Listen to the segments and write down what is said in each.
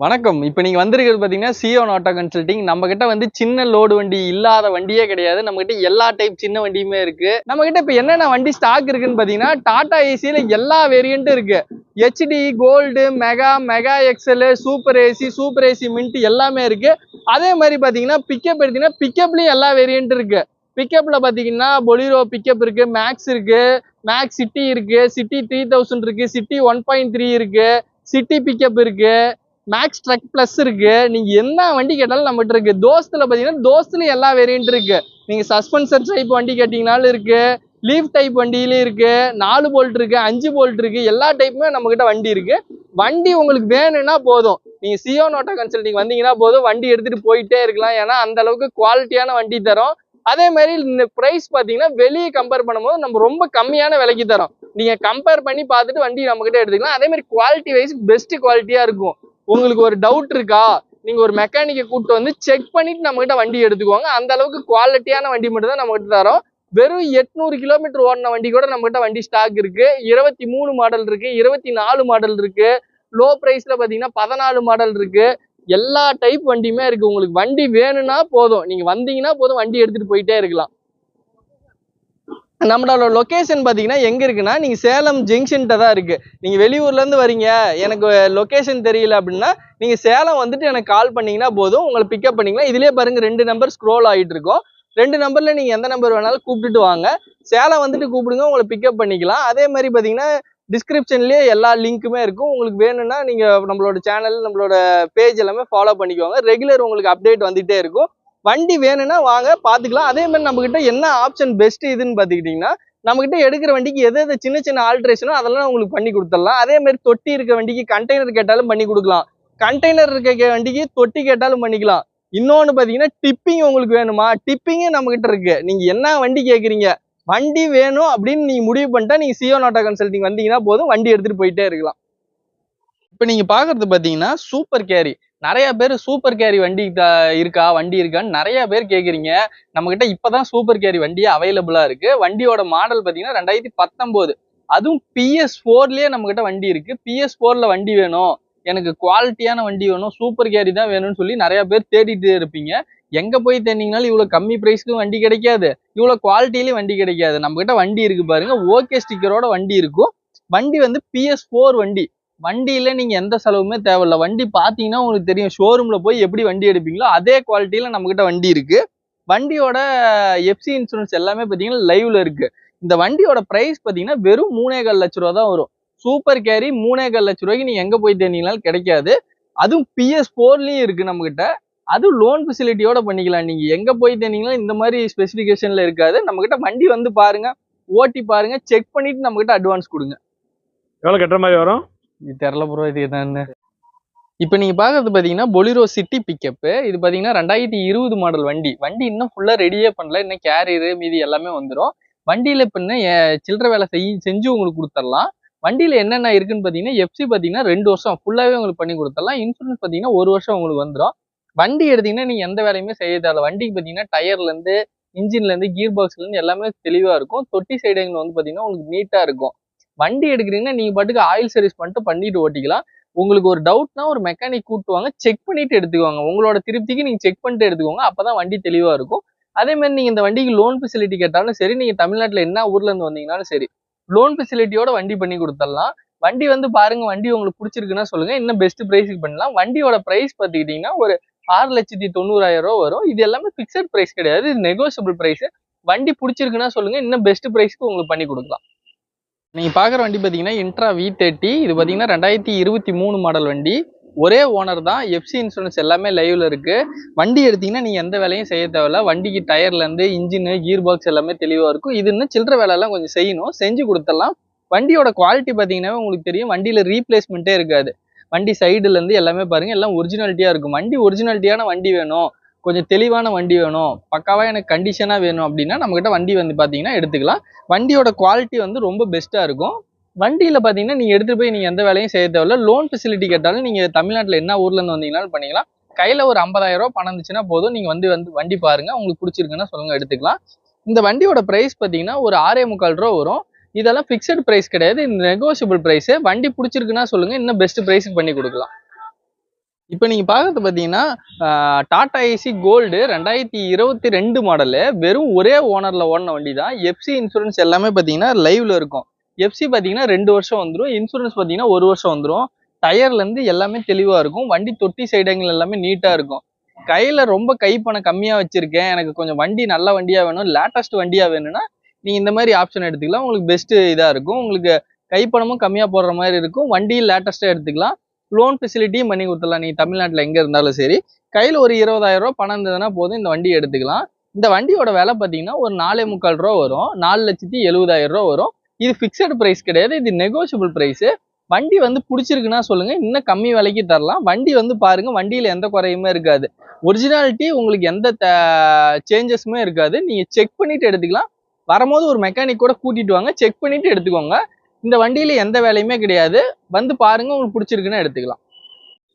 வணக்கம். இப்ப நீங்க வந்திருக்கிறது பாத்தீங்கன்னா சியோன் ஆட்டோ கன்சல்டிங். நம்ம கிட்ட வந்து சின்ன லோடு வண்டி இல்லாத வண்டியே கிடையாது. நம்ம கிட்ட எல்லா டைப் சின்ன வண்டியுமே இருக்கு. நம்ம கிட்ட இப்ப என்னென்ன வண்டி ஸ்டாக் இருக்குன்னு பாத்தீங்கன்னா டாடா ஏசில எல்லா வேரியண்ட்டும் இருக்கு. HD, gold, mega, mega excel, super AC, super AC mint எல்லாமே இருக்கு. அதே மாதிரி பாத்தீங்கன்னா பிக்கப் எடுத்தீங்கன்னா பிக்கப்லயும் எல்லா வேரியண்ட் இருக்கு. பிக்கப்ல பாத்தீங்கன்னா பொலிரோ பிக்கப் இருக்கு, மேக்ஸ் இருக்கு, மேக்ஸ் சிட்டி இருக்கு, சிட்டி 3000 இருக்கு, சிட்டி 1.3 இருக்கு, சிட்டி பிக்கப் இருக்கு, மேக்ஸ் ட்ரக் பிளஸ் இருக்கு. நீங்க என்ன வண்டி கேட்டாலும் நம்மகிட்ட இருக்கு. தோஸ்துல பாத்தீங்கன்னா தோஸ்துல எல்லா வேரியன்ட் இருக்கு. நீங்க சஸ்பென்சர் டைப் வண்டி கேட்டீங்கனாலும் இருக்கு, லீஃப் டைப் வண்டியிலும் இருக்கு, 4 போல்ட் இருக்கு, 5 போல்ட் இருக்கு, எல்லா டைப்புமே நம்ம கிட்ட வண்டி இருக்கு. வண்டி உங்களுக்கு வேணும்னா போதும், நீங்க சியோன் ஆட்டோ கன்சல்டிங் வந்தீங்கன்னா போதும், வண்டி எடுத்துட்டு போயிட்டே இருக்கலாம். ஏன்னா அந்த அளவுக்கு குவாலிட்டியான வண்டி தரோம். அதே மாதிரி இந்த பிரைஸ் பாத்தீங்கன்னா வெளியே கம்பேர் பண்ணும்போது நம்ம ரொம்ப கம்மியான விலைக்கு தரோம். நீங்க கம்பேர் பண்ணி பார்த்துட்டு வண்டி நம்ம கிட்ட எடுத்துக்கலாம். அதே மாதிரி குவாலிட்டி வைஸ் பெஸ்ட் குவாலிட்டியா இருக்கும். உங்களுக்கு ஒரு டவுட் இருக்கா, நீங்க ஒரு மெக்கானிக்கை கூப்பிட்டு வந்து செக் பண்ணிட்டு நம்ம கிட்ட வண்டி எடுத்துக்கோங்க. அந்த அளவுக்கு குவாலிட்டியான வண்டி மட்டும் தான் நம்ம கிட்ட தரோம். வெறும் 800 கிலோமீட்டர் ஓடின வண்டி கூட நம்ம கிட்ட வண்டி ஸ்டாக் இருக்கு. 23 மாடல் இருக்கு, 24 மாடல் இருக்கு, லோ பிரைஸ்ல பாத்தீங்கன்னா 14 மாடல் இருக்கு. எல்லா டைப் வண்டியுமே இருக்கு. உங்களுக்கு வண்டி வேணும்னா போதும், நீங்க வந்தீங்கன்னா போதும், வண்டி எடுத்துட்டு போயிட்டே இருக்கலாம். நம்மளோட லொகேஷன் பாத்தீங்கன்னா எங்க இருக்குன்னா, நீங்க சேலம் ஜங்ஷன்ட்ட தான் இருக்கு. நீங்க வெளியூர்ல இருந்து வரீங்க, எனக்கு லொகேஷன் தெரியல அப்படின்னா நீங்க சேலம் வந்துட்டு எனக்கு கால் பண்ணீங்கன்னா போதும், உங்களை பிக்கப் பண்ணிக்கலாம். இதுலயே பாருங்க 2 நம்பர் ஸ்க்ரோல் ஆகிட்டு இருக்கும். 2 நம்பர்ல நீங்க எந்த நம்பர் வேணாலும் கூப்பிட்டுட்டு வாங்க. சேலம் வந்துட்டு கூப்பிடுங்க, உங்களை பிக்கப் பண்ணிக்கலாம். அதே மாதிரி பாத்தீங்கன்னா டிஸ்கிரிப்ஷன்லயே எல்லா லிங்க்குமே இருக்கும். உங்களுக்கு வேணும்னா நீங்க நம்மளோட சேனல், நம்மளோட பேஜ் எல்லாமே ஃபாலோ பண்ணிக்கோங்க. ரெகுலர் உங்களுக்கு அப்டேட் வந்துட்டே இருக்கும். வண்டி வேணும்னா வாங்க பாத்துக்கலாம். அதே மாதிரி நம்ம கிட்ட என்ன ஆப்ஷன் பெஸ்ட் இதுன்னு பாத்துக்கிட்டீங்கன்னா, நம்ம கிட்ட எடுக்கிற வண்டிக்கு எது சின்ன சின்ன ஆல்ட்ரேஷனோ அதெல்லாம் உங்களுக்கு பண்ணி கொடுத்துடலாம். அதே மாதிரி தொட்டி இருக்க வண்டிக்கு கண்டெய்னர் கேட்டாலும் பண்ணி கொடுக்கலாம். கண்டெய்னர் இருக்க வண்டிக்கு தொட்டி கேட்டாலும் பண்ணிக்கலாம். இன்னொன்னு பாத்தீங்கன்னா டிப்பிங் உங்களுக்கு வேணுமா, டிப்பிங்கும் நம்ம கிட்ட இருக்கு. நீங்க என்ன வண்டி கேக்குறீங்க, வண்டி வேணும் அப்படின்னு நீங்க முடிவு பண்ணிட்டா நீங்க சியோன் ஆட்டோ கன்சல்டிங் வந்தீங்கன்னா போதும், வண்டி எடுத்துட்டு போயிட்டே இருக்கலாம். இப்ப நீங்க பாக்குறது பாத்தீங்கன்னா சூப்பர் கேரி. நிறைய பேர் சூப்பர் கேரி வண்டி வண்டி இருக்கான்னு நிறைய பேர் கேக்குறீங்க. நம்ம கிட்ட இப்பதான் சூப்பர் கேரி வண்டி அவைலபிளா இருக்கு. வண்டியோட மாடல் பாத்தீங்கன்னா 2019. அதுவும் PS4லயே நம்ம கிட்ட வண்டி இருக்கு. PS4ல வண்டி வேணும், எனக்கு குவாலிட்டியான வண்டி வேணும், சூப்பர் கேரி தான் வேணும்னு சொல்லி நிறைய பேர் தேடிட்டு இருப்பீங்க. எங்க போய் தேடிங்கனாலும் இவ்வளவு கம்மி பிரைஸ்க்கு வண்டி கிடைக்காது, இவ்வளவு குவாலிட்டியிலயும் வண்டி கிடைக்காது. நம்ம கிட்ட வண்டி இருக்கு பாருங்க, ஓகே ஸ்டிக்கரோட வண்டி இருக்கும். வண்டி வந்து PS4 வண்டி. வண்டியில நீங்க எந்த செலவுமே தேவையில்ல. வண்டி பாத்தீங்கன்னா உங்களுக்கு தெரியும், ஷோரூம்ல போய் எப்படி வண்டி எடுப்பீங்களோ அதே குவாலிட்டியில நம்ம கிட்ட வண்டி இருக்கு. வண்டியோட எஃப்சி இன்சூரன்ஸ் எல்லாமே பாத்தீங்கன்னா லைவ்ல இருக்கு. இந்த வண்டியோட பிரைஸ் பாத்தீங்கன்னா வெறும் 3,4 லட்ச ரூபா தான் வரும். சூப்பர் கேரி 3,4 லட்ச ரூபாய்க்கு நீங்க எங்க போய் தேடினாலும் கிடைக்காது. அதுவும் PS4லயும் இருக்கு நம்ம கிட்ட. அதுவும் லோன் ஃபெசிலிட்டியோட பண்ணிக்கலாம். நீங்க எங்க போய் தேடினாலும் இந்த மாதிரி ஸ்பெசிபிகேஷன்ல இருக்காது. நம்ம கிட்ட வண்டி வந்து பாருங்க, ஓட்டி பாருங்க, செக் பண்ணிட்டு நம்ம கிட்ட அட்வான்ஸ் கொடுங்க. எவ்வளவு கட்டுற மாதிரி வரும்? இது தெரியல ப்ரோ, இது என்னன்னு. இப்போ நீங்க பாக்குறது பாத்தீங்கன்னா பொலிரோ சிட்டி பிக்கப். இது பாத்தீங்கன்னா 2020 மாடல் வண்டி. வண்டி இன்னும் ஃபுல்லா ரெடியே பண்ணல, இன்னும் கேரியரு மீதி எல்லாமே வந்துடும். வண்டியில இப்ப இன்னும் சில்லற வேலை செஞ்சு உங்களுக்கு கொடுத்துடலாம். வண்டியில என்னென்ன இருக்குன்னு பாத்தீங்கன்னா எஃப்சி பாத்தீங்கன்னா 2 வருஷம் ஃபுல்லாவே உங்களுக்கு பண்ணி கொடுத்துடலாம். இன்சூரன்ஸ் பாத்தீங்கன்னா 1 வருஷம் உங்களுக்கு வந்துடும். வண்டி எடுத்தீங்கன்னா நீங்க எந்த வேலையுமே செய்ய தேவை. வண்டிக்கு பாத்தீங்கன்னா டயர்ல இருந்து, இன்ஜின்ல இருந்து, கியர் பாக்ஸ்ல இருந்து எல்லாமே தெளிவா இருக்கும். தொட்டி சைடுங்க வந்து பாத்தீங்கன்னா உங்களுக்கு நீட்டா இருக்கும். வண்டி எடுக்கிறீங்கன்னா நீங்க பாட்டுக்கு ஆயில் சர்வீஸ் பண்ணிட்டு ஓட்டிக்கலாம். உங்களுக்கு ஒரு டவுட்னா ஒரு மெக்கானிக் கூப்பிட்டு வாங்க, செக் பண்ணிட்டு எடுத்துக்கோங்க. உங்களோட திருப்திக்கு நீங்க செக் பண்ணிட்டு எடுத்துக்கோங்க, அப்பதான் வண்டி தெளிவா இருக்கும். அதே மாதிரி நீங்க இந்த வண்டிக்கு லோன் ஃபெசிலிட்டி கேட்டாலும் சரி, நீங்க தமிழ்நாட்டுல என்ன ஊர்ல இருந்து வந்தீங்கன்னாலும் சரி, லோன் ஃபெசிலிட்டியோட வண்டி பண்ணி கொடுத்துடலாம். வண்டி வந்து பாருங்க, வண்டி உங்களுக்கு பிடிச்சிருக்குன்னா சொல்லுங்க, இன்னும் பெஸ்ட் பிரைஸுக்கு பண்ணலாம். வண்டியோட பிரைஸ் பாத்துக்கிட்டீங்கன்னா ஒரு 6,90,000 ரூபாய் வரும். இது எல்லாமே பிக்சட் பிரைஸ் கிடையாது, இது நெகோசியபிள் பிரைஸ். வண்டி பிடிச்சிருக்குன்னா சொல்லுங்க, இன்னும் பெஸ்ட் பிரைஸ்க்கு உங்களுக்கு பண்ணி கொடுக்கலாம். நீங்க பாக்குற வண்டி பாத்தீங்கன்னா இன்ட்ரா V30. இது பாத்தீங்கன்னா 2023 மாடல் வண்டி. ஒரே ஓனர் தான். எஃப்சி இன்சூரன்ஸ் எல்லாமே லைவ்ல இருக்கு. வண்டி எடுத்தீங்கன்னா நீங்க எந்த வேலையும் செய்ய தேவையில்ல. வண்டிக்கு டயர்ல இருந்து இன்ஜின், கியர் பாக்ஸ் எல்லாமே தெளிவா இருக்கும். இது இன்னும் சில்லற வேலை எல்லாம் கொஞ்சம் செய்யணும், செஞ்சு கொடுத்துடலாம். வண்டியோட குவாலிட்டி பாத்தீங்கன்னா உங்களுக்கு தெரியும், வண்டியில ரீப்ளேஸ்மெண்ட்டே இருக்காது. வண்டி சைடுல இருந்து எல்லாமே பாருங்க, எல்லாம் ஒரிஜினாலிட்டியா இருக்கும். வண்டி ஒரிஜினாலிட்டியான வண்டி வேணும், கொஞ்சம் தெளிவான வண்டி வேணும், பக்காவா எனக்கு கண்டிஷனா வேணும் அப்படின்னா நம்ம கிட்ட வண்டி வந்து பாத்தீங்கன்னா எடுத்துக்கலாம். வண்டியோட குவாலிட்டி வந்து ரொம்ப பெஸ்டா இருக்கும். வண்டியில பாத்தீங்கன்னா நீங்க எடுத்துட்டு போய் நீங்க எந்த வேலையும் செய்ய தேவையில்ல. லோன் ஃபெசிலிட்டி கேட்டாலும் நீங்க தமிழ்நாட்டுல என்ன ஊர்ல இருந்து வந்தீங்கன்னாலும் பண்ணிக்கலாம். கையில ஒரு 50,000 ரூபாய் பணம் இருந்துச்சுன்னா போதும், நீங்க வந்து வண்டி பாருங்க, உங்களுக்கு பிடிச்சிருக்குன்னா சொல்லுங்க, எடுத்துக்கலாம். இந்த வண்டியோட பிரைஸ் பாத்தீங்கன்னா ஒரு 6,45 ரூபா வரும். இதெல்லாம் பிக்சட் பிரைஸ் கிடையாது, இது நெகோசியபிள் பிரைஸ். வண்டி பிடிச்சிருக்குன்னா சொல்லுங்க, இன்னும் பெஸ்ட் பிரைஸ்க்கு பண்ணி கொடுக்கலாம். இப்போ நீங்க பார்க்கறது பார்த்தீங்கன்னா டாடா ஏசி கோல்டு 2022 மாடலு. வெறும் ஒரே ஓனர்ல ஓடின வண்டி தான். எஃப்சி இன்சூரன்ஸ் எல்லாமே பார்த்தீங்கன்னா லைவ்ல இருக்கும். எஃப்சி பார்த்தீங்கன்னா 2 வருஷம் வந்துடும். இன்சூரன்ஸ் பார்த்தீங்கன்னா 1 வருஷம் வந்துடும். டயர்ல இருந்து எல்லாமே தெளிவா இருக்கும். வண்டி தொட்டி சைடுங்கள் எல்லாமே நீட்டா இருக்கும். கையில ரொம்ப கைப்பணம் கம்மியா வச்சிருக்கேன், எனக்கு கொஞ்சம் வண்டி நல்ல வண்டியா வேணும், லேட்டஸ்ட் வண்டியா வேணும்னா நீங்க இந்த மாதிரி ஆப்ஷன் எடுத்துக்கலாம். உங்களுக்கு பெஸ்ட் இதா இருக்கும். உங்களுக்கு கைப்பணமும் கம்மியா போடுற மாதிரி இருக்கும். வண்டி லேட்டஸ்டா எடுத்துக்கலாம். லோன் ஃபெசிலிட்டியும் பண்ணி கொடுத்துடலாம். நீங்க தமிழ்நாட்டில் எங்க இருந்தாலும் சரி. கையில ஒரு 20,000 ரூபாய் பணம் இருந்ததுன்னா போதும், இந்த வண்டி எடுத்துக்கலாம். இந்த வண்டியோட விலை பார்த்தீங்கன்னா ஒரு 4,45,000 ரூபா வரும். 4,70,000 ரூபா வரும். இது பிக்சட் பிரைஸ் கிடையாது, இது நெகோஷியபிள் பிரைஸ். வண்டி வந்து பிடிச்சிருக்குன்னா சொல்லுங்க, இன்னும் கம்மி விலைக்கு தரலாம். வண்டி வந்து பாருங்க, வண்டியில எந்த குறையுமே இருக்காது. ஒரிஜினாலிட்டி உங்களுக்கு எந்த சேஞ்சஸுமே இருக்காது. நீங்க செக் பண்ணிட்டு எடுத்துக்கலாம். வரும்போது ஒரு மெக்கானிக் கூட கூட்டிட்டு வாங்க, செக் பண்ணிட்டு எடுத்துக்கோங்க. இந்த வண்டியில எந்த வேலையுமே கிடையாது. வந்து பாருங்க, உங்களுக்கு பிடிச்சிருக்குன்னா எடுத்துக்கலாம்.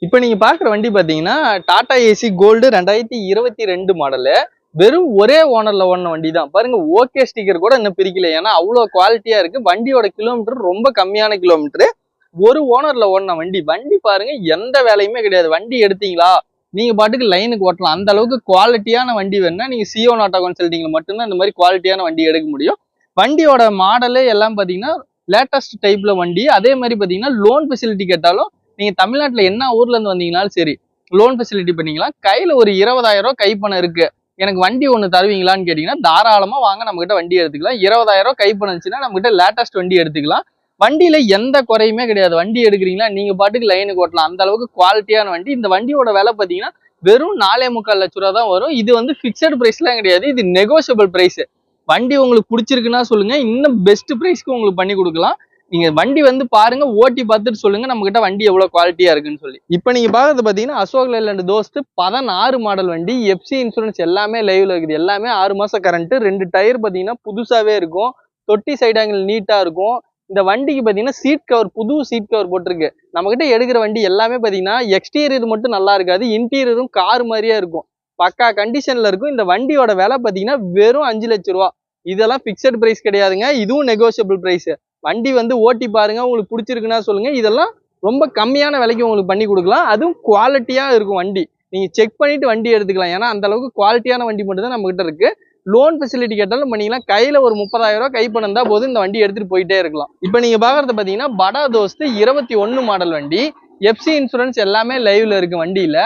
இப்போ நீங்க பாக்குற வண்டி பாத்தீங்கன்னா டாடா ஏசி கோல்டு 2022 மாடலு. வெறும் ஒரே ஓனர்ல ஓடின வண்டி தான். பாருங்க, ஓகே ஸ்டிக்கர் கூட இன்னும் பிரிக்கல. ஏன்னா அவ்வளவு குவாலிட்டியா இருக்கு. வண்டியோட கிலோமீட்டர் ரொம்ப கம்மியான கிலோமீட்டர். ஒரு ஓனர்ல ஓடின வண்டி. வண்டி பாருங்க, எந்த வேலையுமே கிடையாது. வண்டி எடுத்தீங்களா நீங்க பாட்டுக்கு லைனுக்கு ஓட்டலாம். அந்த அளவுக்கு குவாலிட்டியான வண்டி வேணும்னா நீங்க சியோன் ஆட்டோ கன்சல்டிங்ல மட்டும்தான் இந்த மாதிரி குவாலிட்டியான வண்டி எடுக்க முடியும். வண்டியோட மாடலு எல்லாம் பாத்தீங்கன்னா லேட்டஸ்ட் டைப்ல வண்டி. அதே மாதிரி பாத்தீங்கன்னா லோன் ஃபெசிலிட்டி கேட்டாலும் நீங்க தமிழ்நாட்டுல என்ன ஊர்ல இருந்து வந்தீங்கன்னாலும் சரி, லோன் ஃபெசிலிட்டி பண்ணிக்கலாம். கையில ஒரு 20,000 ரூபாய் கைப்பணம் இருக்கு, எனக்கு வண்டி ஒண்ணு தருவீங்களான்னு கேட்டீங்கன்னா தாராளமா வாங்க, நம்ம கிட்ட வண்டி எடுத்துக்கலாம். 20,000 ரூபாய் கைப்பணம் இருந்துச்சுன்னா நம்ம கிட்ட லேட்டஸ்ட் வண்டி எடுத்துக்கலாம். வண்டியில எந்த குறையுமே கிடையாது. வண்டி எடுக்கிறீங்களா நீங்க பாட்டுக்கு லைனுக்கு ஓட்டலாம். அந்த அளவுக்கு குவாலிட்டியான வண்டி. இந்த வண்டியோட விலை பாத்தீங்கன்னா வெறும் 4,45 லட்ச ரூபா தான் வரும். இது வந்து பிக்சட் பிரைஸ்லாம் கிடையாது, இது நெகோஷியபிள் பிரைஸ். வண்டி உங்களுக்கு பிடிச்சிருக்குன்னா சொல்லுங்க, இன்னும் பெஸ்ட் பிரைஸ்க்கு உங்களுக்கு பண்ணி கொடுக்கலாம். நீங்க வண்டி வந்து பாருங்க, ஓட்டி பார்த்துட்டு சொல்லுங்க நம்ம கிட்ட வண்டி எவ்வளவு குவாலிட்டியா இருக்குன்னு சொல்லி. இப்போ நீங்க பாக்குறது பாத்தீங்கன்னா அசோக் லேலண்ட் தோஸ்த் 16 மாடல் வண்டி. எஃப்சி இன்சூரன்ஸ் எல்லாமே லைவ்ல இருக்குது. எல்லாமே 6 மாசம் கரண்ட். 2 டயர் பாத்தீங்கன்னா புதுசாவே இருக்கும். தொட்டி சைடாங்கில் நீட்டா இருக்கும். இந்த வண்டிக்கு பாத்தீங்கன்னா சீட் கவர், புது சீட் கவர் போட்டிருக்கு. நம்ம கிட்ட எடுக்கிற வண்டி எல்லாமே பாத்தீங்கன்னா எக்ஸ்டீரியர் மட்டும் நல்லா இருக்காது, இன்டீரியரும் கார் மாதிரியே இருக்கும். பக்கா கண்டிஷன்ல இருக்கும். இந்த வண்டியோட விலை பாத்தீங்கன்னா வெறும் 5 லட்சம் ரூபா. இதெல்லாம் பிக்சட் பிரைஸ் கிடையாதுங்க, இதுவும் நெகோஷியபிள் பிரைஸ். வண்டி வந்து ஓட்டி பாருங்க, உங்களுக்கு பிடிச்சிருக்குன்னா சொல்லுங்க. இதெல்லாம் ரொம்ப கம்மியான விலைக்கு உங்களுக்கு பண்ணி கொடுக்கலாம். அதுவும் குவாலிட்டியா இருக்கும் வண்டி. நீங்க செக் பண்ணிட்டு வண்டி எடுத்துக்கலாம். ஏன்னா அந்த அளவுக்கு குவாலிட்டியான வண்டி மட்டும் தான் நம்ம கிட்ட இருக்கு. லோன் ஃபெசிலிட்டி கேட்டாலும் பண்ணிக்கலாம். கையில ஒரு 30,000 ரூபாய் கைப்பணம் தான் போது, இந்த வண்டி எடுத்துட்டு போயிட்டே இருக்கலாம். இப்போ நீங்க பாக்குறது பாத்தீங்கன்னா படா தோஸ்த் 21 மாடல் வண்டி. எஃப்சி இன்சூரன்ஸ் எல்லாமே லைவ்ல இருக்கு வண்டியில.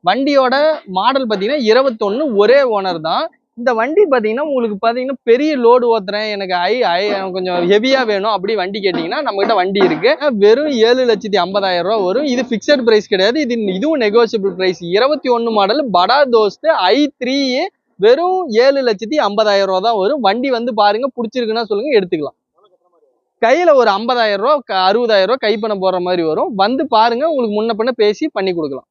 வண்டியோட மாடல் பாத்தீங்கன்னா 21, ஒரே ஓனர் தான். இந்த வண்டி பாத்தீங்கன்னா உங்களுக்கு பாத்தீங்கன்னா பெரிய லோடு ஓத்துறேன், எனக்கு கொஞ்சம் ஹெவியா வேணும் அப்படி வண்டி கேட்டீங்கன்னா நம்ம கிட்ட வண்டி இருக்கு. வெறும் 7,50,000 ரூபாய் வரும். இது பிக்சட் பிரைஸ் கிடையாது, இதுவும் நெகோசியபிள் பிரைஸ். 21 மாடல் படா தோஸ்த் i3 வெறும் 7,50,000 ரூபாய் தான் வரும். வண்டி வந்து பாருங்க, பிடிச்சிருக்குன்னா சொல்லுங்க, எடுத்துக்கலாம். கையில ஒரு 50,000 ரூபாய் 60,000 ரூபாய் கைப்பணம் போடுற மாதிரி வரும். வந்து பாருங்க, உங்களுக்கு முன்ன பின்ன பேசி பண்ணி கொடுக்கலாம்.